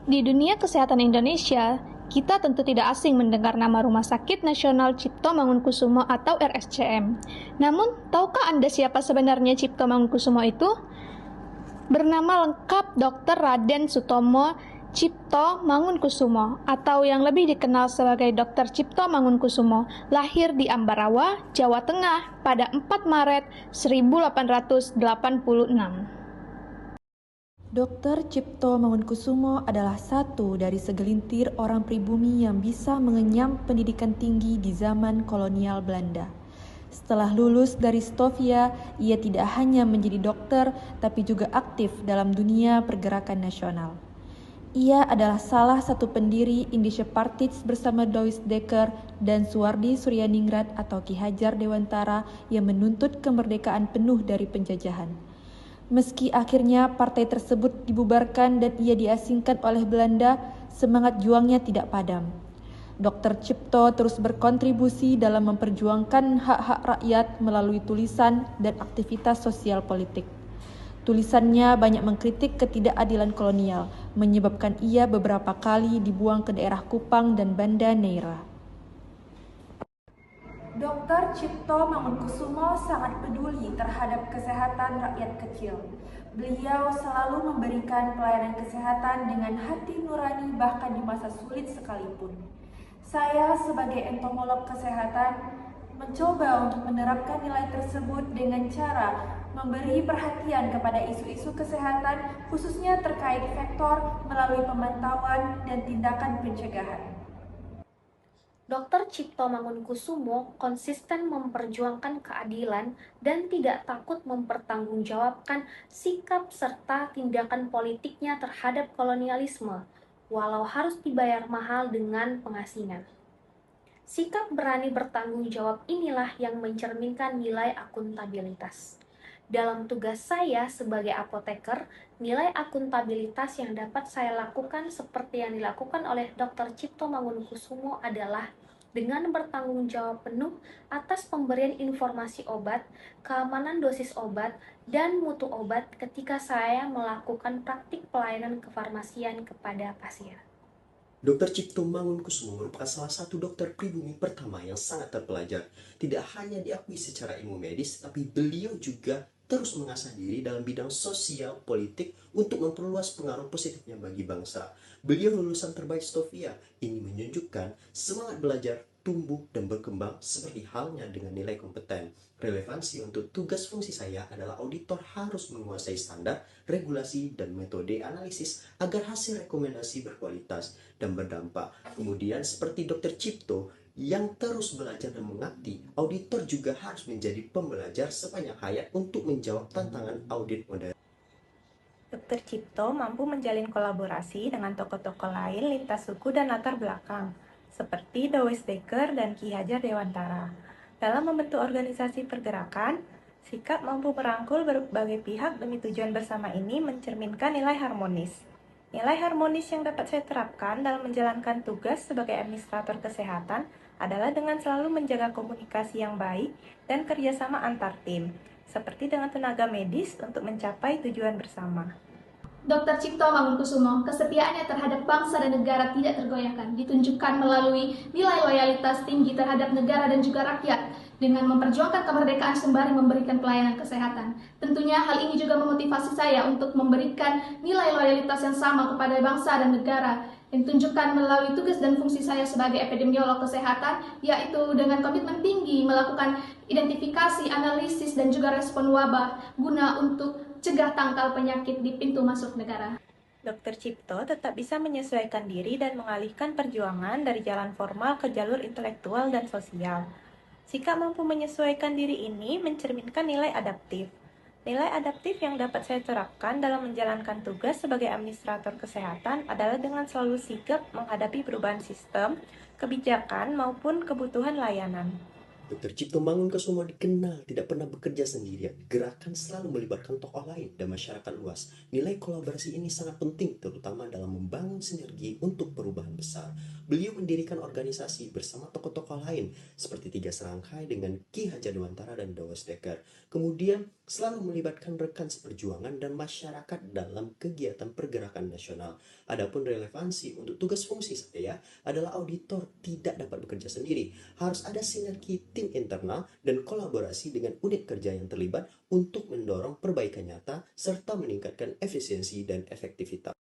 Di dunia kesehatan Indonesia, kita tentu tidak asing mendengar nama Rumah Sakit Nasional Cipto Mangunkusumo atau RSCM. Namun, tahukah Anda siapa sebenarnya Cipto Mangunkusumo itu? Bernama lengkap Dr. Raden Sutomo Cipto Mangunkusumo atau yang lebih dikenal sebagai Dr. Cipto Mangunkusumo, lahir di Ambarawa, Jawa Tengah pada 4 Maret 1886. Dr. Cipto Mangunkusumo adalah satu dari segelintir orang pribumi yang bisa mengenyam pendidikan tinggi di zaman kolonial Belanda. Setelah lulus dari Stovia, ia tidak hanya menjadi dokter, tapi juga aktif dalam dunia pergerakan nasional. Ia adalah salah satu pendiri Indische Partij bersama Louis Dekker dan Suwardi Suryaningrat atau Ki Hajar Dewantara yang menuntut kemerdekaan penuh dari penjajahan. Meski akhirnya partai tersebut dibubarkan dan ia diasingkan oleh Belanda, semangat juangnya tidak padam. Dr. Cipto terus berkontribusi dalam memperjuangkan hak-hak rakyat melalui tulisan dan aktivitas sosial politik. Tulisannya banyak mengkritik ketidakadilan kolonial, menyebabkan ia beberapa kali dibuang ke daerah Kupang dan Banda Neira. Dr. Cipto Mangunkusumo sangat peduli terhadap kesehatan rakyat kecil. Beliau selalu memberikan pelayanan kesehatan dengan hati nurani bahkan di masa sulit sekalipun. Saya sebagai entomolog kesehatan mencoba untuk menerapkan nilai tersebut dengan cara memberi perhatian kepada isu-isu kesehatan khususnya terkait faktor melalui pemantauan dan tindakan pencegahan. Dr. Cipto Mangunkusumo konsisten memperjuangkan keadilan dan tidak takut mempertanggungjawabkan sikap serta tindakan politiknya terhadap kolonialisme, walau harus dibayar mahal dengan pengasingan. Sikap berani bertanggung jawab inilah yang mencerminkan nilai akuntabilitas. Dalam tugas saya sebagai apoteker, nilai akuntabilitas yang dapat saya lakukan seperti yang dilakukan oleh Dr. Cipto Mangunkusumo adalah dengan bertanggung jawab penuh atas pemberian informasi obat, keamanan dosis obat, dan mutu obat ketika saya melakukan praktik pelayanan kefarmasian kepada pasien. Dr. Cipto Mangunkusumo merupakan salah satu dokter pribumi pertama yang sangat terpelajar. Tidak hanya diakui secara ilmu medis, tapi beliau juga terus mengasah diri dalam bidang sosial politik untuk memperluas pengaruh positifnya bagi bangsa. Beliau lulusan terbaik Stovia. Ini menunjukkan semangat belajar, tumbuh, dan berkembang seperti halnya dengan nilai kompeten. Relevansi untuk tugas fungsi saya adalah auditor harus menguasai standar, regulasi, dan metode analisis agar hasil rekomendasi berkualitas dan berdampak. Kemudian seperti Dr. Cipto yang terus belajar dan mengabdi, auditor juga harus menjadi pembelajar sepanjang hayat untuk menjawab tantangan audit modern. Dr. Cipto mampu menjalin kolaborasi dengan tokoh-tokoh lain lintas suku dan latar belakang, seperti Louis Dekker dan Ki Hajar Dewantara. Dalam membentuk organisasi pergerakan, sikap mampu merangkul berbagai pihak demi tujuan bersama ini mencerminkan nilai harmonis. Nilai harmonis yang dapat saya terapkan dalam menjalankan tugas sebagai administrator kesehatan adalah dengan selalu menjaga komunikasi yang baik dan kerjasama antar tim, seperti dengan tenaga medis untuk mencapai tujuan bersama. Dr. Cipto Mangunkusumo, kesetiaannya terhadap bangsa dan negara tidak tergoyahkan, ditunjukkan melalui nilai loyalitas tinggi terhadap negara dan juga rakyat, dengan memperjuangkan kemerdekaan sembari memberikan pelayanan kesehatan. Tentunya hal ini juga memotivasi saya untuk memberikan nilai loyalitas yang sama kepada bangsa dan negara, yang ditunjukkan melalui tugas dan fungsi saya sebagai epidemiolog kesehatan, yaitu dengan komitmen tinggi melakukan identifikasi, analisis, dan juga respon wabah guna untuk cegah tangkal penyakit di pintu masuk negara. Dr. Cipto tetap bisa menyesuaikan diri dan mengalihkan perjuangan dari jalan formal ke jalur intelektual dan sosial. Sikap mampu menyesuaikan diri ini mencerminkan nilai adaptif. Nilai adaptif yang dapat saya terapkan dalam menjalankan tugas sebagai administrator kesehatan adalah dengan selalu sigap menghadapi perubahan sistem, kebijakan, maupun kebutuhan layanan. Dr. Cipto Mangunkusumo dikenal tidak pernah bekerja sendirian. Gerakan selalu melibatkan tokoh lain dan masyarakat luas. Nilai kolaborasi ini sangat penting, terutama dalam membangun sinergi untuk perubahan besar. beliau mendirikan organisasi bersama tokoh-tokoh lain seperti Tiga Serangkai dengan Ki Hajar Dewantara dan Douwe Dekker. Kemudian selalu melibatkan rekan seperjuangan dan masyarakat dalam kegiatan pergerakan nasional. Adapun relevansi untuk tugas fungsi saya adalah auditor tidak dapat bekerja sendiri. Harus ada sinergi tim internal dan kolaborasi dengan unit kerja yang terlibat untuk mendorong perbaikan nyata serta meningkatkan efisiensi dan efektivitas.